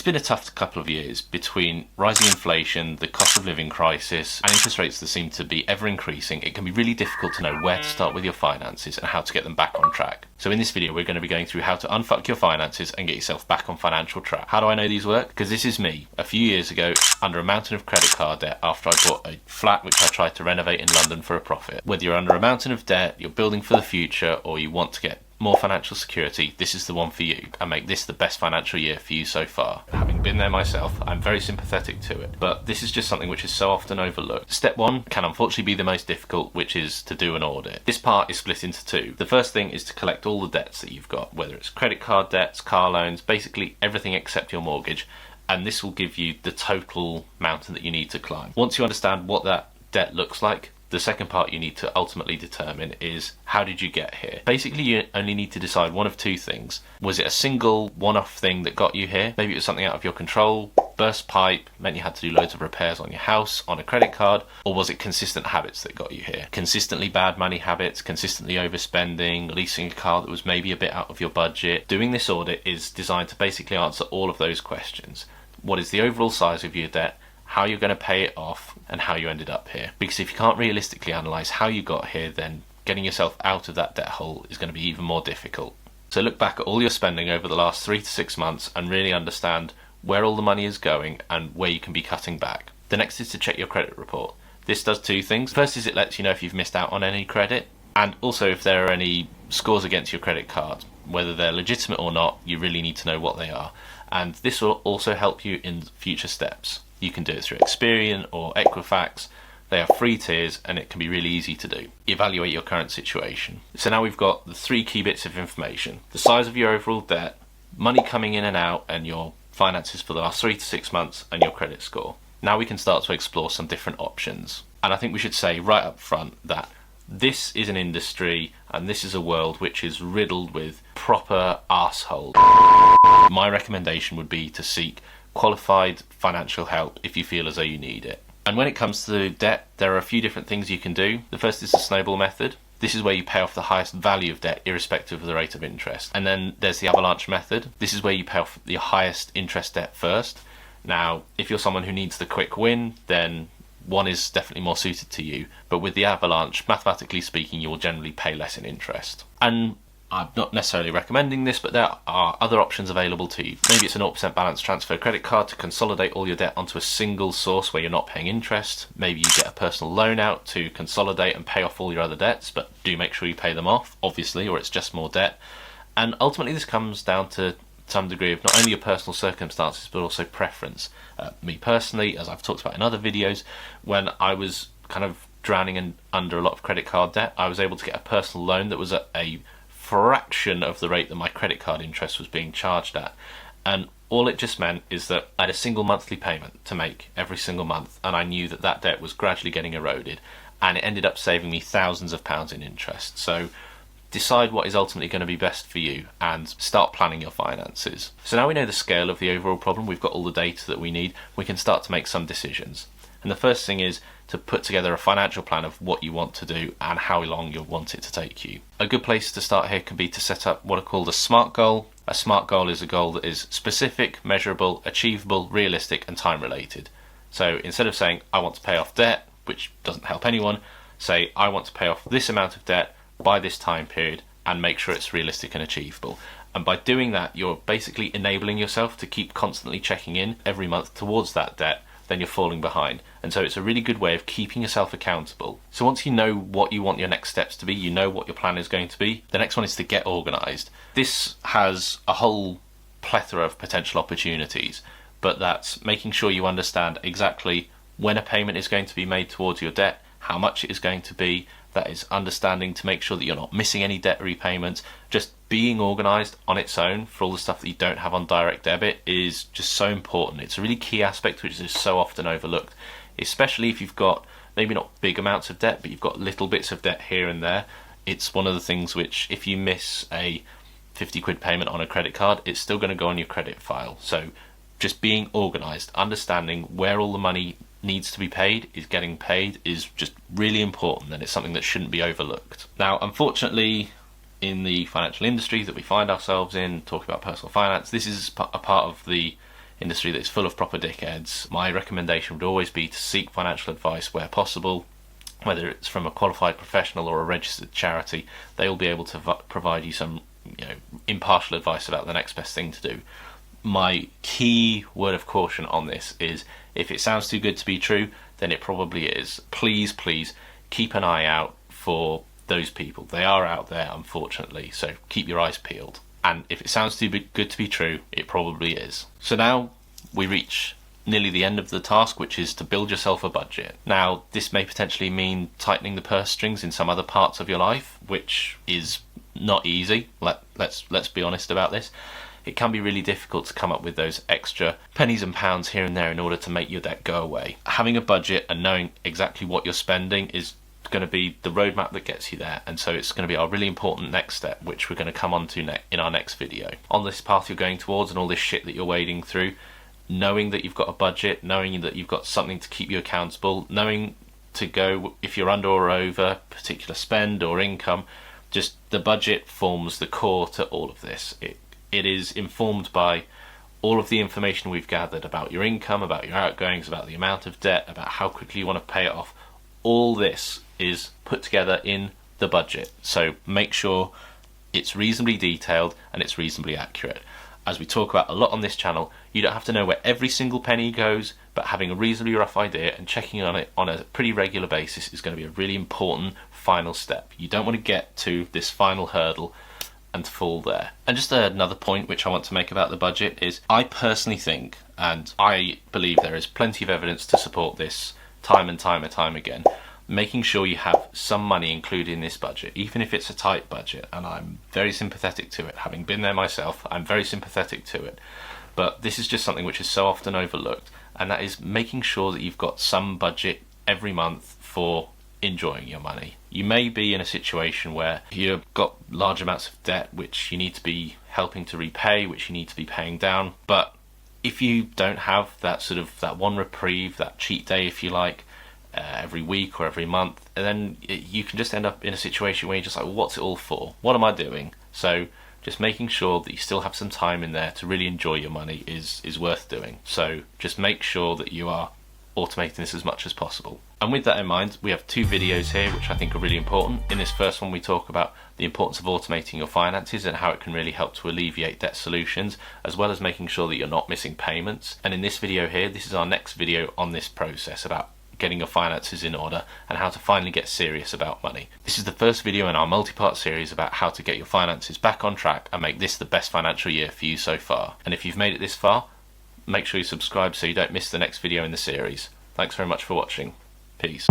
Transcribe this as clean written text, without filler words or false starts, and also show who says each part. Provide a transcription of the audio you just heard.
Speaker 1: been a tough couple of years between rising inflation, the cost of living crisis, and interest rates that seem to be ever increasing. It can be really difficult to know where to start with your finances and how to get them back on track. So in this video, we're going to be going through how to unfuck your finances and get yourself back on financial track. How do I know these work? Because this is me, a few years ago, under a mountain of credit card debt after I bought a flat which I tried to renovate in London for a profit. Whether you're under a mountain of debt, you're building for the future, or you want to get more financial security, this is the one for you, and make this the best financial year for you so far. Having been there myself, I'm very sympathetic to it, but this is just something which is so often overlooked. Step one can unfortunately be the most difficult, which is to do an audit. This part is split into two. The first thing is to collect all the debts that you've got, whether it's credit card debts, car loans, basically everything except your mortgage, and this will give you the total mountain that you need to climb. Once you understand what that debt looks like, the second part you need to ultimately determine is, how did you get here? Basically, you only need to decide one of two things. Was it a single one-off thing that got you here? Maybe it was something out of your control, burst pipe, meant you had to do loads of repairs on your house, on a credit card, or was it consistent habits that got you here? Consistently bad money habits, consistently overspending, leasing a car that was maybe a bit out of your budget. Doing this audit is designed to basically answer all of those questions. What is the overall size of your debt? How you're going to pay it off, and how you ended up here. Because if you can't realistically analyse how you got here, then getting yourself out of that debt hole is going to be even more difficult. So look back at all your spending over the last 3 to 6 months and really understand where all the money is going and where you can be cutting back. The next is to check your credit report. This does two things. First is it lets you know if you've missed out on any credit, and also if there are any scores against your credit card. Whether they're legitimate or not, you really need to know what they are. And this will also help you in future steps. You can do it through Experian or Equifax. They are free tiers and it can be really easy to do. Evaluate your current situation. So now we've got the 3 key bits of information: the size of your overall debt, money coming in and out, and your finances for the last 3 to 6 months, and your credit score. Now we can start to explore some different options. And I think we should say right up front that this is an industry and this is a world which is riddled with proper arseholes. My recommendation would be to seek qualified financial help if you feel as though you need it. And when it comes to debt, there are a few different things you can do. The first is the snowball method. This is where you pay off the highest value of debt irrespective of the rate of interest. And then there's the avalanche method. This is where you pay off the highest interest debt first. Now, if you're someone who needs the quick win, then one is definitely more suited to you. But with the avalanche, mathematically speaking, you will generally pay less in interest. And I'm not necessarily recommending this, but there are other options available to you. Maybe it's a 0% balance transfer credit card to consolidate all your debt onto a single source where you're not paying interest. Maybe you get a personal loan out to consolidate and pay off all your other debts, but do make sure you pay them off, obviously, or it's just more debt. And ultimately this comes down to some degree of not only your personal circumstances, but also preference. Me personally, as I've talked about in other videos, when I was kind of drowning under a lot of credit card debt, I was able to get a personal loan that was at a fraction of the rate that my credit card interest was being charged at, and all it just meant is that I had a single monthly payment to make every single month, and I knew that that debt was gradually getting eroded, and it ended up saving me thousands of pounds in interest. So decide what is ultimately going to be best for you and start planning your finances. So now we know the scale of the overall problem, we've got all the data that we need, we can start to make some decisions. And the first thing is to put together a financial plan of what you want to do and how long you'll want it to take you. A good place to start here can be to set up what are called a SMART goal. A SMART goal is a goal that is specific, measurable, achievable, realistic, and time related. So instead of saying, I want to pay off debt, which doesn't help anyone, say, I want to pay off this amount of debt by this time period, and make sure it's realistic and achievable. And by doing that, you're basically enabling yourself to keep constantly checking in every month towards that debt, then you're falling behind. And so it's a really good way of keeping yourself accountable. So once you know what you want your next steps to be, you know what your plan is going to be, the next one is to get organised. This has a whole plethora of potential opportunities, but that's making sure you understand exactly when a payment is going to be made towards your debt, how much it is going to be. That is understanding to make sure that you're not missing any debt repayments. Just being organised on its own for all the stuff that you don't have on direct debit is just so important. It's a really key aspect which is so often overlooked, especially if you've got maybe not big amounts of debt, but you've got little bits of debt here and there. It's one of the things which, if you miss a 50 quid payment on a credit card, it's still going to go on your credit file. So just being organised, understanding where all the money needs to be paid, is getting paid, is just really important, and it's something that shouldn't be overlooked. Now, unfortunately, in the financial industry that we find ourselves in, talking about personal finance, this is a part of the industry that's full of proper dickheads. My recommendation would always be to seek financial advice where possible, whether it's from a qualified professional or a registered charity. They will be able to provide you some impartial advice about the next best thing to do. My key word of caution on this is, if it sounds too good to be true, then it probably is. Please keep an eye out for those people. They are out there, unfortunately, so keep your eyes peeled. And if it sounds too good to be true, it probably is. So now we reach nearly the end of the task, which is to build yourself a budget. Now, this may potentially mean tightening the purse strings in some other parts of your life, which is not easy. Let's be honest about this. It can be really difficult to come up with those extra pennies and pounds here and there in order to make your debt go away. Having a budget and knowing exactly what you're spending is going to be the roadmap that gets you there, and so it's going to be our really important next step, which we're going to come on to in our next video. On this path you're going towards and all this shit that you're wading through, knowing that you've got a budget, knowing that you've got something to keep you accountable, knowing to go if you're under or over particular spend or income, just the budget forms the core to all of this. It is informed by all of the information we've gathered about your income, about your outgoings, about the amount of debt, about how quickly you want to pay it off. All this is put together in the budget, so make sure it's reasonably detailed and it's reasonably accurate. As we talk about a lot on this channel, you don't have to know where every single penny goes, but having a reasonably rough idea and checking on it on a pretty regular basis is going to be a really important final step. You don't want to get to this final hurdle and fall there. And just another point which I want to make about the budget is, I personally think, and I believe there is plenty of evidence to support this time and time again, making sure you have some money included in this budget, even if it's a tight budget, and I'm very sympathetic to it. Having been there myself, I'm very sympathetic to it. But this is just something which is so often overlooked, and that is making sure that you've got some budget every month for enjoying your money. You may be in a situation where you've got large amounts of debt which you need to be helping to repay, which you need to be paying down, but if you don't have that one reprieve, that cheat day if you like, every week or every month, and then you can just end up in a situation where you're just like, well, what's it all for? What am I doing? So just making sure that you still have some time in there to really enjoy your money is worth doing. So just make sure that you are automating this as much as possible. And with that in mind, we have two videos here which I think are really important. In this first one we talk about the importance of automating your finances and how it can really help to alleviate debt solutions, as well as making sure that you're not missing payments. And in this video here, this is our next video on this process about getting your finances in order and how to finally get serious about money. This is the first video in our multi-part series about how to get your finances back on track and make this the best financial year for you so far. And if you've made it this far, make sure you subscribe so you don't miss the next video in the series. Thanks very much for watching. Peace.